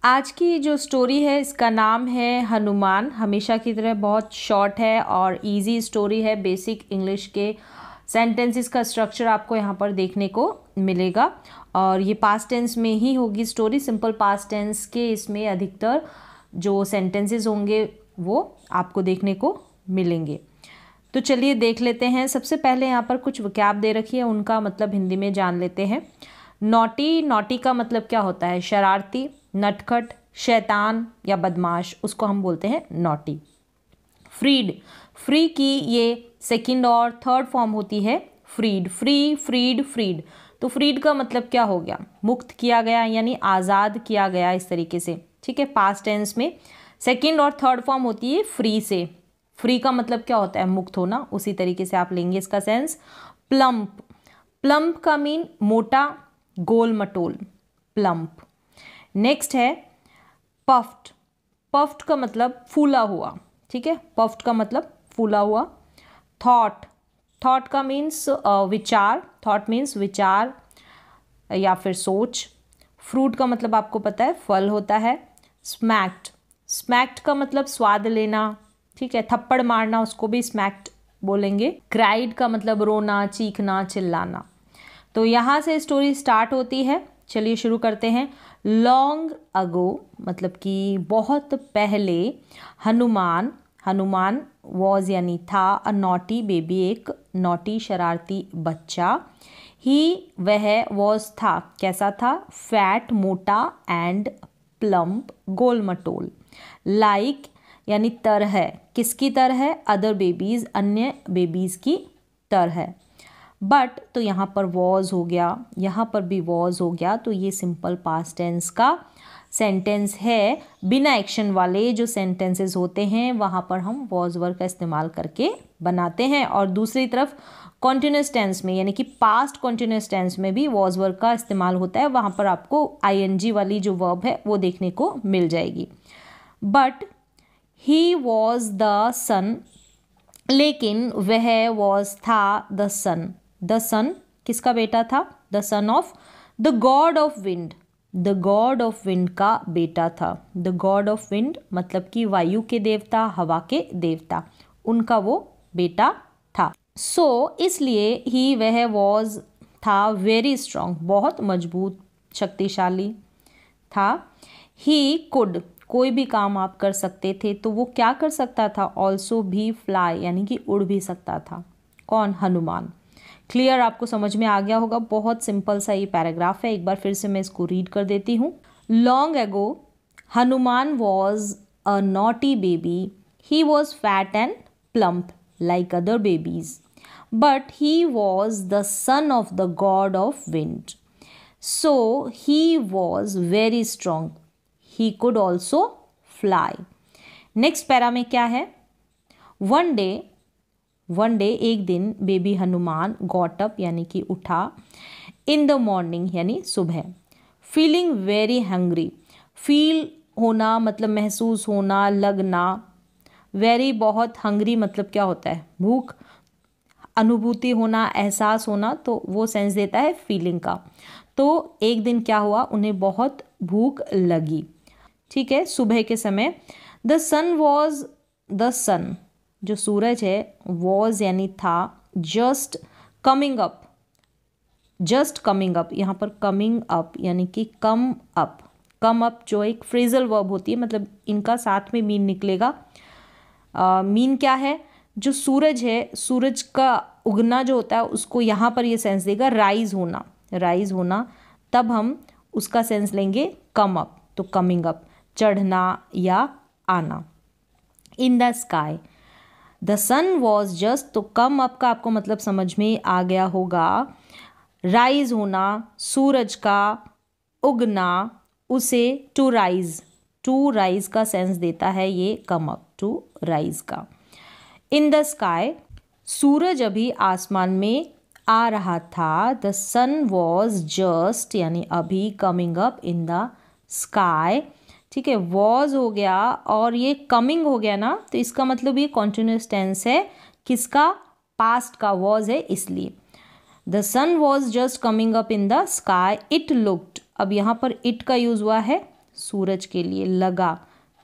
आज की जो स्टोरी है इसका नाम है हनुमान। हमेशा की तरह बहुत शॉर्ट है और इजी स्टोरी है। बेसिक इंग्लिश के सेंटेंसेस का स्ट्रक्चर आपको यहाँ पर देखने को मिलेगा और ये पास्ट टेंस में ही होगी स्टोरी। सिंपल पास्ट टेंस के इसमें अधिकतर जो सेंटेंसेस होंगे वो आपको देखने को मिलेंगे। तो चलिए देख लेते हैं। सबसे पहले यहाँ पर कुछ वोकैब दे रखी है, उनका मतलब हिंदी में जान लेते हैं। नॉटी, नॉटी का मतलब क्या होता है? शरारती, नटखट, शैतान या बदमाश, उसको हम बोलते हैं नॉटी। फ्रीड, फ्री की ये सेकंड और थर्ड फॉर्म होती है फ्रीड। Free, freed, freed. तो फ्रीड का मतलब क्या हो गया? मुक्त किया गया यानी आज़ाद किया गया, इस तरीके से। ठीक है, पास्ट टेंस में सेकंड और थर्ड फॉर्म होती है फ्री से। फ्री का मतलब क्या होता है? मुक्त होना। उसी तरीके से आप लेंगे इसका सेंस। प्लम्प, प्लम्प का मीन मोटा, गोल मटोल, प्लम्प। नेक्स्ट है पफ्ड, पफ्ड का मतलब फूला हुआ। ठीक है, पफ्ड का मतलब फूला हुआ। थॉट, थॉट का मीन्स विचार, थॉट मीन्स विचार या फिर सोच। फ्रूट का मतलब आपको पता है फल होता है। स्मैक्ड, स्मैक्ड का मतलब स्वाद लेना। ठीक है, थप्पड़ मारना उसको भी स्मैक्ड बोलेंगे। क्राइड का मतलब रोना, चीखना, चिल्लाना। तो यहाँ से स्टोरी स्टार्ट होती है। चलिए शुरू करते हैं। लॉन्ग अगो मतलब कि बहुत पहले, हनुमान, हनुमान वॉज यानी था, अ नॉटी बेबी एक नॉटी शरारती बच्चा। ही वह, वॉज था कैसा था? फैट मोटा, एंड प्लम्प गोल मटोल। लाइक यानी तरह, किसकी तरह? अदर बेबीज, अन्य बेबीज की तरह। बट तो यहाँ पर वॉज हो गया, यहाँ पर भी वॉज हो गया, तो ये सिंपल पास्ट टेंस का सेंटेंस है। बिना एक्शन वाले जो सेंटेंसेस होते हैं वहाँ पर हम वॉज वर्ब का इस्तेमाल करके बनाते हैं। और दूसरी तरफ कॉन्टिन्यूस टेंस में यानी कि पास्ट कॉन्टिन्यूस टेंस में भी वॉज वर्ब का इस्तेमाल होता है। वहाँ पर आपको आईएनजी वाली जो वर्ब है वो देखने को मिल जाएगी। बट ही वॉज द सन, लेकिन वह वॉज था द सन। द सन किसका बेटा था? The son of the God of wind, the God of wind का बेटा था। द गॉड ऑफ विंड मतलब कि वायु के देवता, हवा के देवता, उनका वो बेटा था। सो इसलिए ही, वह वॉज था वेरी स्ट्रांग, बहुत मजबूत, शक्तिशाली था। ही कुड, कोई भी काम आप कर सकते थे, तो वो क्या कर सकता था? ऑल्सो भी फ्लाई यानी कि उड़ भी सकता था। कौन? हनुमान। क्लियर, आपको समझ में आ गया होगा। बहुत सिंपल सा ये पैराग्राफ है। एक बार फिर से मैं इसको रीड कर देती हूँ। Long ago Hanuman was a naughty baby, he was fat and plump like other babies, but he was the son of the God of wind, so he was very strong, he could also fly. Next para में क्या है? One day एक दिन, baby Hanuman got up यानी कि उठा, in the morning यानी सुबह, फीलिंग वेरी हंग्री, फील होना मतलब महसूस होना, लगना, वेरी बहुत, हंग्री मतलब क्या होता है? भूख, अनुभूति होना, एहसास होना, तो वो सेंस देता है फीलिंग का। तो एक दिन क्या हुआ? उन्हें बहुत भूख लगी। ठीक है, सुबह के समय। द सन वॉज, द सन जो सूरज है, वॉज यानी था, just coming up, just coming up, यहाँ पर कमिंग अप यानी कि कम अप। कम अप जो एक फ्रेजल वर्ब होती है, मतलब इनका साथ में मीन निकलेगा। मीन क्या है? जो सूरज है, सूरज का उगना जो होता है उसको यहाँ पर ये सेंस देगा राइज होना, राइज होना। तब हम उसका सेंस लेंगे कम अप, तो कमिंग अप, चढ़ना या आना। In the sky, the sun was just, तो कम अप का आपको मतलब समझ में आ गया होगा। राइज होना, सूरज का उगना, उसे टू राइज, टू राइज का सेंस देता है ये कम अप, टू राइज का। इन द स्काई, सूरज अभी आसमान में आ रहा था। द सन वॉज जस्ट यानी अभी, coming up in the sky. ठीक है, वॉज हो गया और ये कमिंग हो गया ना, तो इसका मतलब ये कॉन्टिन्यूस टेंस है। किसका? पास्ट का, वॉज है इसलिए। The sun was just coming up in the sky, it looked, अब यहाँ पर इट का यूज हुआ है सूरज के लिए, लगा,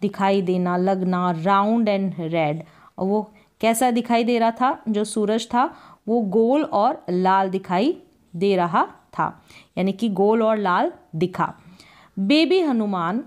दिखाई देना, लगना, राउंड एंड रेड। और वो कैसा दिखाई दे रहा था? जो सूरज था वो गोल और लाल दिखाई दे रहा था, यानी कि गोल और लाल दिखा। बेबी हनुमान,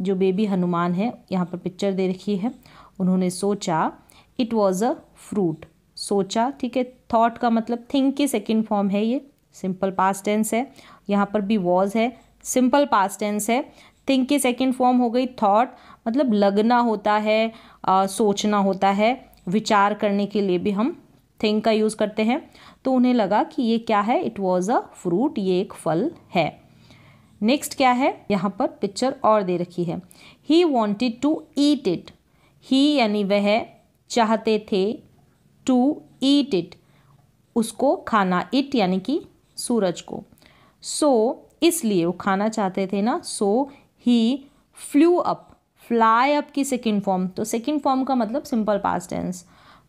जो बेबी हनुमान है, यहाँ पर पिक्चर दे रखी है, उन्होंने सोचा, इट वॉज अ फ्रूट। सोचा, ठीक है, थॉट का मतलब थिंक की सेकेंड फॉर्म है, ये सिंपल पास्ट टेंस है। यहाँ पर भी वॉज है, सिंपल पास्ट टेंस है। थिंक की सेकेंड फॉर्म हो गई थॉट, मतलब लगना होता है, सोचना होता है, विचार करने के लिए भी हम थिंक का यूज़ करते हैं। तो उन्हें लगा कि ये क्या है? इट वॉज अ फ्रूट, ये एक फल है। नेक्स्ट क्या है? यहाँ पर पिक्चर और दे रखी है। He wanted to eat it. He यानी वह चाहते थे, टू ईट इट उसको खाना, इट यानी कि सूरज को। सो इसलिए वो खाना चाहते थे ना, so he flew up. Fly up की सेकेंड फॉर्म, तो सेकेंड फॉर्म का मतलब simple past tense,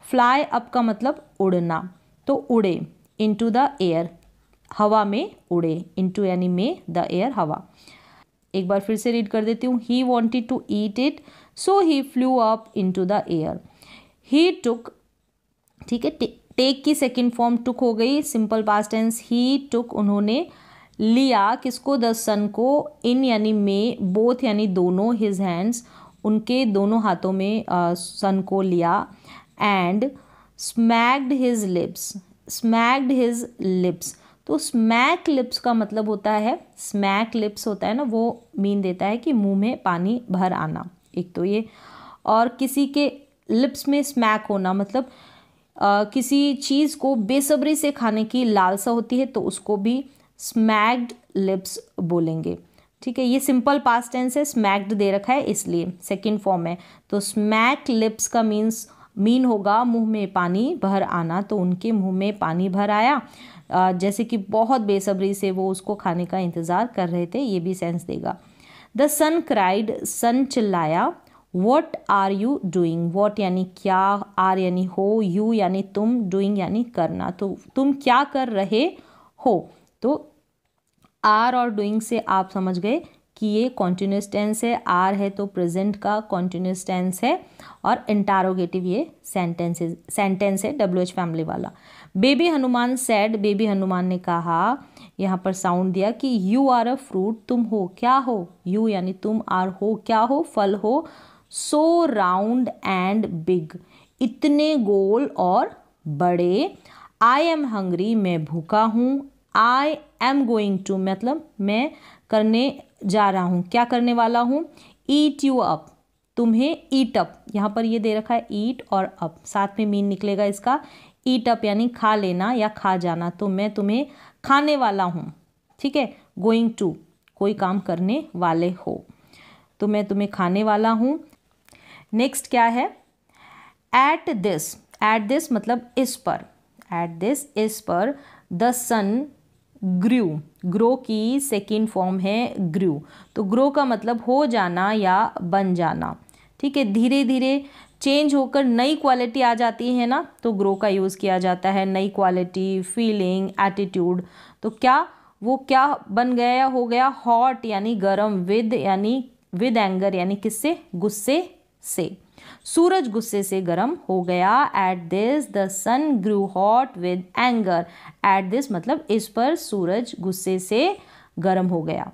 fly up का मतलब उड़ना, तो उड़े, इनटू द एयर, हवा में उड़े, इनटू यानी में, द एयर हवा। एक बार फिर से रीड कर देती हूँ। He wanted to eat it so he flew up into the air. He took, ठीक है, टेक की सेकेंड फॉर्म टुक हो गई, simple past tense. He took उन्होंने लिया, किसको? द सन को, इन यानी में, बोथ यानी दोनों, हिज हैंड्स उनके दोनों हाथों में सन को लिया, and smacked his lips. Smacked his lips, तो स्मैक लिप्स का मतलब होता है, स्मैक लिप्स होता है ना, वो मीन देता है कि मुंह में पानी भर आना, एक तो ये। और किसी के लिप्स में स्मैक होना मतलब किसी चीज़ को बेसब्री से खाने की लालसा होती है, तो उसको भी स्मैक्ड लिप्स बोलेंगे, ठीक है। ये सिंपल पास्ट टेंस है, स्मैक्ड दे रखा है इसलिए सेकंड फॉर्म है। तो स्मैक लिप्स का मीन होगा मुंह में पानी भर आना, तो उनके मुंह में पानी भर आया, जैसे कि बहुत बेसब्री से वो उसको खाने का इंतज़ार कर रहे थे, ये भी सेंस देगा। द सन क्राइड, सन चिल्लाया। What are you doing? What यानी क्या, आर यानी हो, यू यानी तुम, डूइंग यानी करना, तो तुम क्या कर रहे हो। तो आर और डूइंग से आप समझ गए कि ये कॉन्टिन्यूस टेंस है, आर है तो प्रेजेंट का कॉन्टिन्यूस टेंस है, और इंटारोगेटिव ये सेंटेंस है, WH फैमिली वाला। Baby Hanuman said, baby Hanuman ने कहा, यहाँ पर साउंड दिया कि यू आर अ फ्रूट, तुम हो, क्या हो? यू यानी तुम, आर हो, क्या हो? फल हो। सो राउंड एंड बिग, इतने गोल और बड़े। आई एम हंग्री, मैं भूखा हूँ। आई एम गोइंग टू मतलब मैं करने जा रहा हूँ, क्या करने वाला हूँ? ईट यू अप, तुम्हें ईट अप, यहाँ पर ये दे रखा है ईट और अप, साथ में मीन निकलेगा इसका। ईट अप यानी खा लेना या खा जाना, तो मैं तुम्हें खाने वाला हूँ, ठीक है। गोइंग टू, कोई काम करने वाले हो, तो मैं तुम्हें खाने वाला हूँ। नेक्स्ट क्या है? एट दिस, एट दिस मतलब इस पर, एट दिस इस पर। द सन ग्रू, ग्रो की सेकेंड फॉर्म है ग्रू, तो ग्रो का मतलब हो जाना या बन जाना, ठीक है। धीरे धीरे चेंज होकर नई क्वालिटी आ जाती है ना, तो ग्रो का यूज़ किया जाता है। नई क्वालिटी, फीलिंग, एटीट्यूड, तो क्या वो क्या बन गया, हो गया हॉट यानी गर्म, विद यानी विद एंगर यानी किससे? गुस्से से। सूरज गुस्से से गर्म हो गया। At this the sun grew hot with anger, at this मतलब इस पर सूरज गुस्से से गर्म हो गया।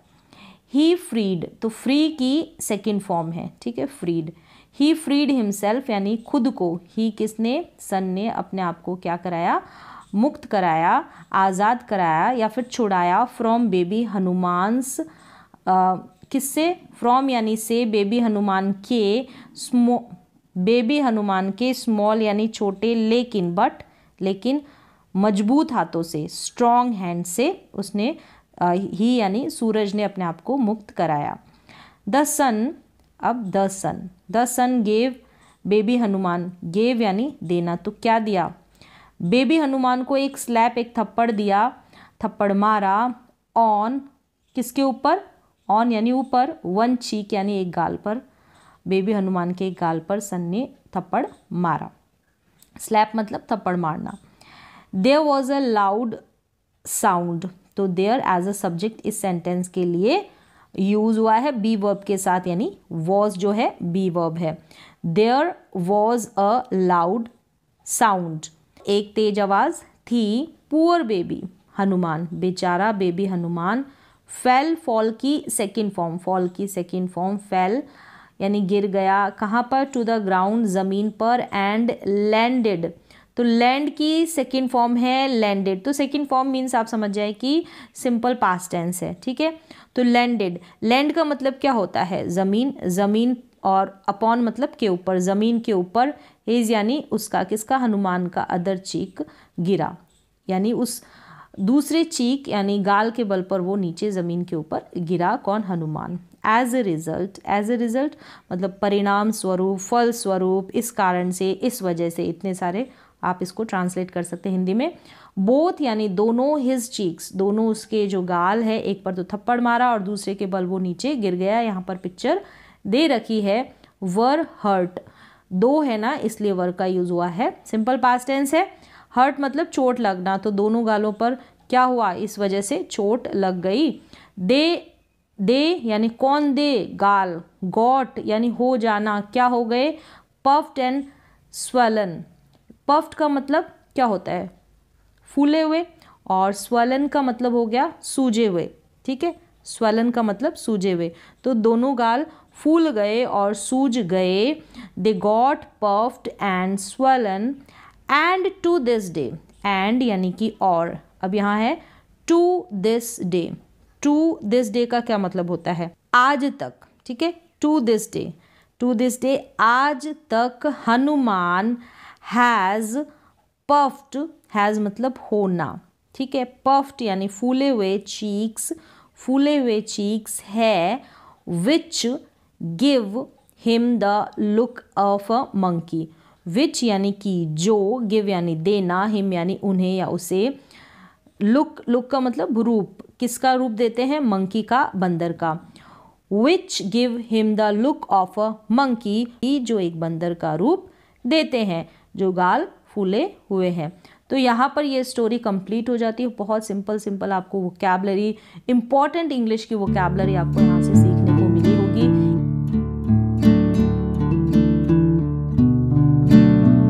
ही फ्रीड, तो फ्री की सेकेंड फॉर्म है, ठीक है, फ्रीड। ही फ्रीड हिमसेल्फ यानी खुद को, ही किसने? सन ने अपने आप को क्या कराया? मुक्त कराया, आज़ाद कराया या फिर छुड़ाया। फ्रॉम बेबी हनुमान्स, किससे? फ्रॉम यानी से, बेबी हनुमान के, बेबी हनुमान के स्मॉल यानी छोटे, लेकिन बट लेकिन मजबूत हाथों से, स्ट्रॉन्ग हैंड से उसने ही यानी सूरज ने अपने आप को मुक्त कराया। द सन, अब the sun, the sun gave baby Hanuman, gave यानी देना, तो क्या दिया? बेबी हनुमान को एक स्लैप, एक थप्पड़ दिया, थप्पड़ मारा। ऑन, किसके ऊपर? ऑन यानी ऊपर, वन चीक यानी एक गाल पर, बेबी हनुमान के एक गाल पर सन ने थप्पड़ मारा। स्लैप मतलब थप्पड़ मारना। There was a loud sound, तो देयर एज अ सब्जेक्ट इस सेंटेंस के लिए यूज हुआ है बी वर्ब के साथ, यानी वॉज जो है बी वर्ब है। There was a loud sound, एक तेज आवाज थी। पुअर बेबी हनुमान, बेचारा बेबी हनुमान। फेल, फॉल की सेकेंड फॉर्म, फॉल की सेकेंड फॉर्म फेल यानी गिर गया। कहाँ पर? टू द ग्राउंड, ज़मीन पर। एंड लैंडेड, तो लैंड की सेकेंड फॉर्म है लैंडेड, तो सेकेंड फॉर्म मीन्स आप समझ जाए कि सिंपल पास्ट टेंस है, ठीक है। तो लैंडेड, लैंड का मतलब क्या होता है? ज़मीन, ज़मीन, और अपॉन मतलब के ऊपर, ज़मीन के ऊपर। हिज यानी उसका, किसका? हनुमान का। अदर चीक, गिरा, यानी उस दूसरे चीक यानी गाल के बल पर वो नीचे ज़मीन के ऊपर गिरा। कौन? Hanuman. As a result, as a result मतलब परिणाम स्वरूप, फल स्वरूप, इस कारण से, इस वजह से, इतने सारे आप इसको ट्रांसलेट कर सकते हैं हिंदी में। बोथ यानी दोनों, हिज चीक्स दोनों उसके जो गाल है, एक पर तो थप्पड़ मारा और दूसरे के बल वो नीचे गिर गया। यहाँ पर पिक्चर दे रखी है। वर हर्ट, दो है ना इसलिए वर का यूज हुआ है, सिंपल पास्ट टेंस है। हर्ट मतलब चोट लगना, तो दोनों गालों पर क्या हुआ? इस वजह से चोट लग गई। दे, दे यानी कौन? दे गाल। गॉट यानी हो जाना, क्या हो गए? पफ्ड एंड स्वलन, पफ्ड का मतलब क्या होता है? फूले हुए, और स्वलन का मतलब हो गया सूजे हुए, ठीक है। स्वलन का मतलब सूजे हुए, तो दोनों गाल फूल गए और सूज गए। They got puffed and swollen and to this day, and यानी कि और, अब यहाँ है to this day. To this day का क्या मतलब होता है? आज तक, ठीक है। To this day, to this day आज तक हनुमान हैज़ पफ्ड, हैज़ मतलब होना, ठीक है। पफ्ड यानी फूले हुए, चीक्स फूले हुए चीक्स है। Which give him the look of a monkey, which यानी कि जो, गिव यानी देना, हिम यानी उन्हें या उसे, लुक, लुक का मतलब रूप, किसका रूप देते हैं? मंकी का, बंदर का। विच give him the look of a monkey, जो एक बंदर का रूप देते हैं, जो गाल फूले हुए हैं। तो यहाँ पर ये स्टोरी कंप्लीट हो जाती है। बहुत सिंपल सिंपल आपको वोकैबलरी, इंपॉर्टेंट इंग्लिश की वोकैबलरी आपको यहाँ से